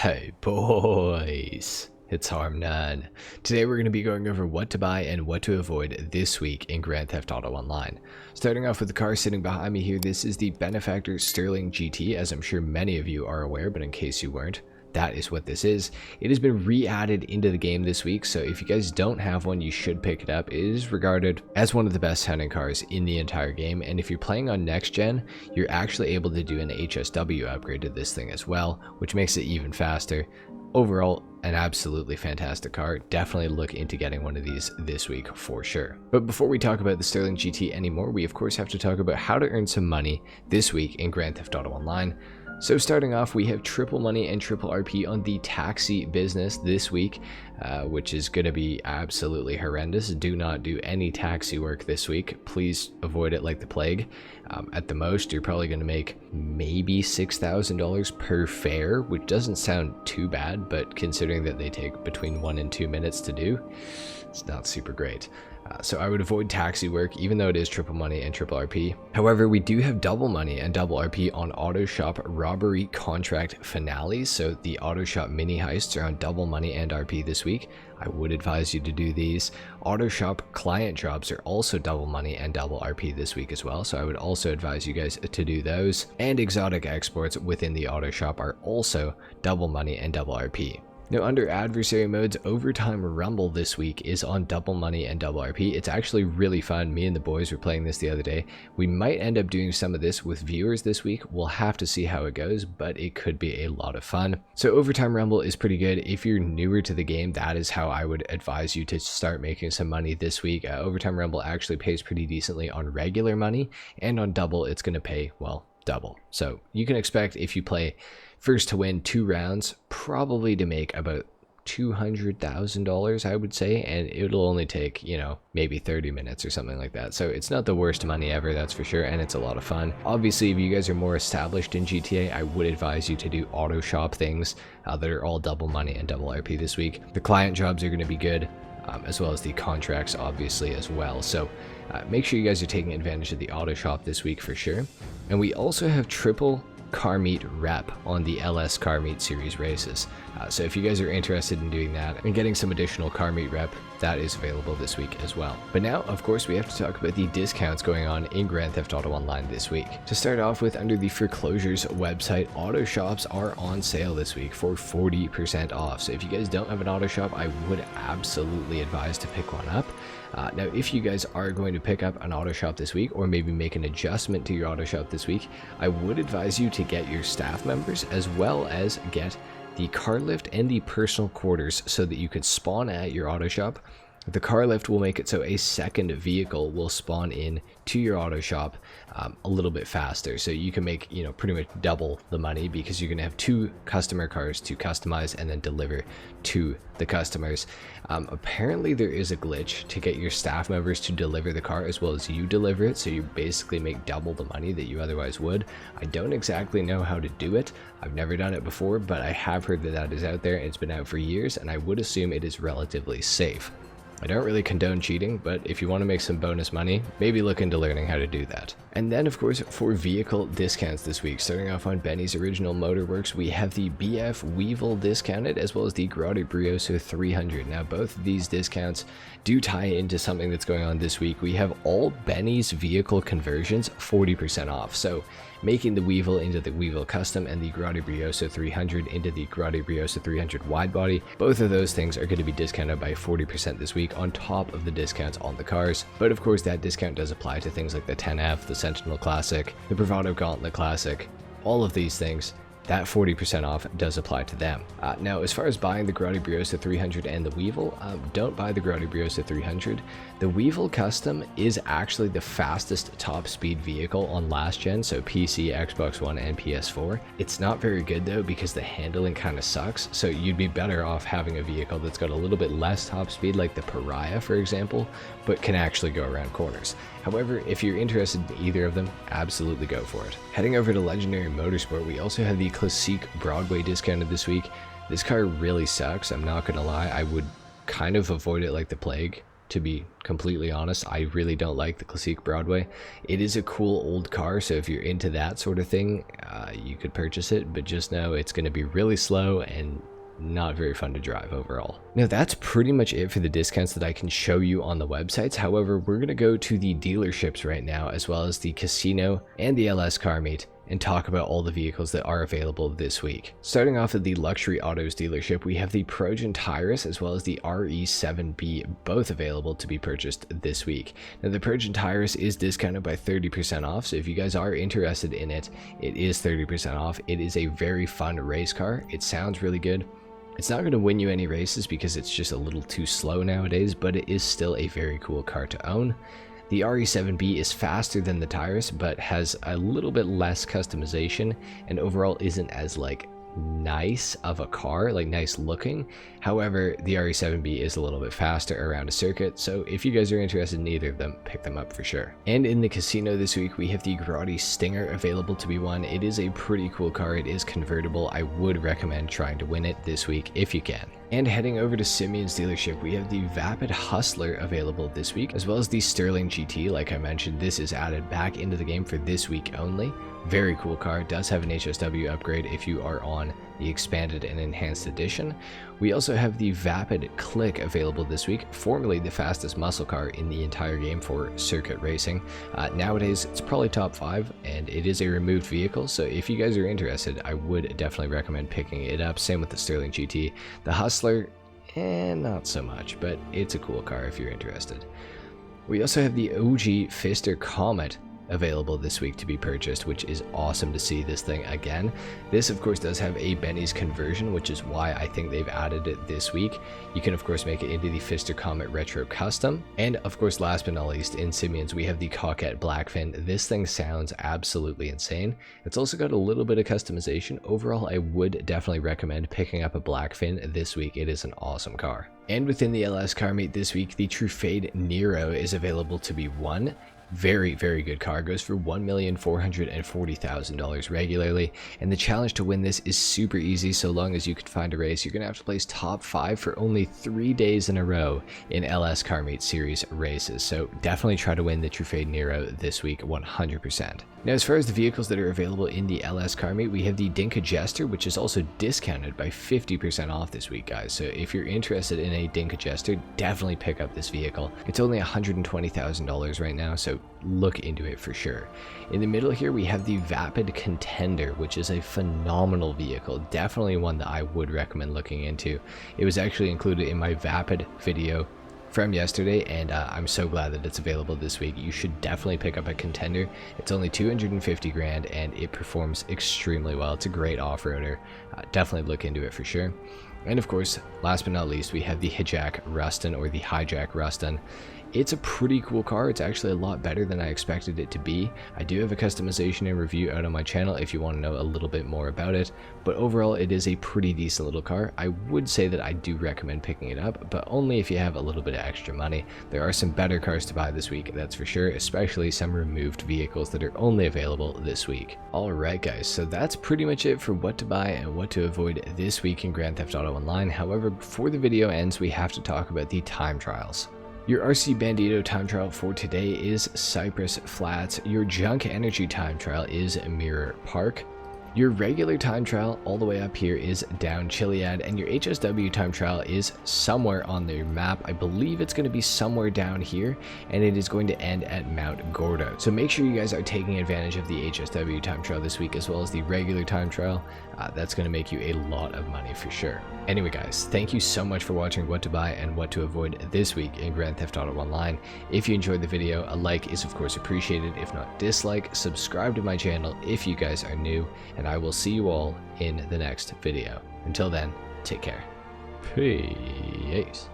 Hey boys, it's HarmNone. Today we're going to be going over what to buy and what to avoid this week in Grand Theft Auto Online. Starting off with the car sitting behind me here, this is the Benefactor Sterling GT, as I'm sure many of you are aware, but in case you weren't, that is what this is. It has been re-added into the game this week, so if you guys don't have one, you should pick it up. It is regarded as one of the best sounding cars in the entire game, and if you're playing on next gen, you're actually able to do an HSW upgrade to this thing as well, which makes it even faster. Overall, an absolutely fantastic car. Definitely look into getting one of these this week for sure. But before we talk about the Sterling GT anymore, we of course have to talk about how to earn some money this week in Grand Theft Auto Online. So starting off, we have triple money and triple RP on the taxi business this week, which is going to be absolutely horrendous. Do not do any taxi work this week. Please avoid it like the plague. At the most, you're probably going to make maybe $6,000 per fare, which doesn't sound too bad, but considering that they take between 1 and 2 minutes to do, it's not super great. So I would avoid taxi work, even though it is triple money and triple RP. However, we do have double money and double RP on Auto Shop robbery contract finales. So the Auto Shop mini heists are on double money and RP this week. I would advise you to do these. Auto Shop client jobs are also double money and double RP this week as well. So I would also advise you guys to do those. And exotic exports within the Auto Shop are also double money and double RP. Now under adversary modes, Overtime Rumble this week is on double money and double RP. It's actually really fun. Me and the boys were playing this the other day. We might end up doing some of this with viewers this week. We'll have to see how it goes, but it could be a lot of fun. So Overtime Rumble is pretty good. If you're newer to the game, that is how I would advise you to start making some money this week. Overtime Rumble actually pays pretty decently on regular money, and on double, it's going to pay, well, double. So you can expect, if you play first to win 2 rounds, probably to make about $200,000, I would say, and it'll only take, you know, maybe 30 minutes or something like that. So it's not the worst money ever, that's for sure, and it's a lot of fun. Obviously, if you guys are more established in GTA, I would advise you to do auto shop things that are all double money and double RP this week. The client jobs are going to be good, as well as the contracts, obviously, as well. So make sure you guys are taking advantage of the auto shop this week for sure. And we also have triple car meet rep on the LS car meet series races. So if you guys are interested in doing that and getting some additional car meet rep, that is available this week as well. But now, of course, we have to talk about the discounts going on in Grand Theft Auto Online this week. To start off with, under the foreclosures website, auto shops are on sale this week for 40% off. So if you guys don't have an auto shop, I would absolutely advise to pick one up. Now, if you guys are going to pick up an auto shop this week, or maybe make an adjustment to your auto shop this week, I would advise you to get your staff members, as well as get the car lift and the personal quarters, so that you can spawn at your auto shop. The car lift will make it so a second vehicle will spawn in to your auto shop a little bit faster, so you can make, you know, pretty much double the money, because you're going to have 2 customer cars to customize and then deliver to the customers. Apparently there is a glitch to get your staff members to deliver the car as well as you deliver it, so you basically make double the money that you otherwise would. I don't exactly know how to do it. I've never done it before, but I have heard that that is out there, and it's been out for years, and I would assume it is relatively safe. I don't really condone cheating, but if you want to make some bonus money, maybe look into learning how to do that. And then, of course, for vehicle discounts this week, starting off on Benny's Original Motorworks, we have the BF Weevil discounted, as well as the Grotto Brioso 300. Now, both of these discounts do tie into something that's going on this week. We have all Benny's vehicle conversions 40% off. So making the Weevil into the Weevil Custom and the Grotto Brioso 300 into the Grotto Brioso 300 wide body, both of those things are going to be discounted by 40% this week on top of the discounts on the cars. But of course, that discount does apply to things like the 10F, the Sentinel Classic, the Bravado Gauntlet Classic, all of these things. That 40% off does apply to them. Now, as far as buying the Grotto Brioso 300 and the Weevil, don't buy the Grotto Brioso 300. The Weevil Custom is actually the fastest top speed vehicle on last gen, so PC, Xbox One, and PS4. It's not very good though, because the handling kind of sucks, so you'd be better off having a vehicle that's got a little bit less top speed, like the Pariah, for example, but can actually go around corners. However, if you're interested in either of them, absolutely go for it. Heading over to Legendary Motorsport, we also have the Classique Broadway discounted this week. This car really sucks, I'm not gonna lie. I would kind of avoid it like the plague. to be completely honest. I really don't like the Classique Broadway. It is a cool old car, so if you're into that sort of thing, you could purchase it, but just know it's going to be really slow and not very fun to drive overall. Now that's pretty much it for the discounts that I can show you on the websites. However, we're going to go to the dealerships right now, as well as the casino and the LS car meet, and talk about all the vehicles that are available this week. Starting off at the Luxury Autos dealership, we have the Tylarious as well as the RE7B, both available to be purchased this week. Now the Tylarious is discounted by 30% off, so if you guys are interested in it, it is 30% off. It is a very fun race car. It sounds really good. It's not going to win you any races because it's just a little too slow nowadays, but it is still a very cool car to own. The RE7B is faster than the Tylarious, but has a little bit less customization and overall isn't as like nice of a car, like nice looking. However, the RE7B is a little bit faster around a circuit, so if you guys are interested in either of them, pick them up for sure. And in the casino this week, we have the Grotti Stinger available to be won. It is a pretty cool car. It is convertible. I would recommend trying to win it this week if you can. And heading over to Simeon's dealership, we have the Vapid Hustler available this week, as well as the Sterling GT. Like I mentioned, this is added back into the game for this week only. Very cool car. It does have an HSW upgrade if you are on the expanded and enhanced edition. We also have the Vapid Click available this week, formerly the fastest muscle car in the entire game for circuit racing. Nowadays, it's probably top 5, and it is a removed vehicle, so if you guys are interested, I would definitely recommend picking it up. Same with the Sterling GT. The Hustler, not so much, but it's a cool car if you're interested. We also have the OG Pfister Comet available this week to be purchased, which is awesome to see this thing again. This of course does have a Benny's conversion, which is why I think they've added it this week. You can of course make it into the Pfister Comet Retro Custom, and of course last but not least in Simeon's we have the Coquette Blackfin. This thing sounds absolutely insane. It's also got a little bit of customization. Overall, I would definitely recommend picking up a Blackfin this week. It is an awesome car. And within the LS car meet this week, the Truffade Nero is available to be won. Very, very good car. Goes for $1,440,000 regularly, and the challenge to win this is super easy. So long as you can find a race, you're gonna have to place top 5 for only 3 days in a row in LS Car Meet Series races. So definitely try to win the Truffade Nero this week 100%. Now, as far as the vehicles that are available in the LS Car Meet, we have the Dinka Jester, which is also discounted by 50% off this week, guys. So if you're interested in a Dinka Jester, definitely pick up this vehicle. It's only $120,000 right now, so look into it for sure. In the middle here, we have the Vapid Contender, which is a phenomenal vehicle. Definitely one that I would recommend looking into. It was actually included in my Vapid video from yesterday, and I'm so glad that it's available this week. You should definitely pick up a Contender. It's only 250 grand and it performs extremely well. It's a great off-roader. Definitely look into it for sure. And of course, last but not least, we have the Hijack Ruston, or the Hijack Ruston. It's a pretty cool car. It's actually a lot better than I expected it to be. I do have a customization and review out on my channel if you want to know a little bit more about it, but overall it is a pretty decent little car. I would say that I do recommend picking it up, but only if you have a little bit of extra money. There are some better cars to buy this week, that's for sure, especially some removed vehicles that are only available this week. Alright guys, so that's pretty much it for what to buy and what to avoid this week in Grand Theft Auto Online. However, before the video ends, we have to talk about the time trials. Your RC Bandito time trial for today is Cypress Flats. Your Junk Energy time trial is Mirror Park. Your regular time trial all the way up here is down Chiliad, and your HSW time trial is somewhere on the map. I believe it's going to be somewhere down here, and it is going to end at Mount Gordo. So make sure you guys are taking advantage of the HSW time trial this week, as well as the regular time trial. That's going to make you a lot of money for sure. Anyway guys, thank you so much for watching what to buy and what to avoid this week in Grand Theft Auto Online. If you enjoyed the video, a like is of course appreciated. If not, dislike. Subscribe to my channel if you guys are new, and I will see you all in the next video. Until then, take care. Peace.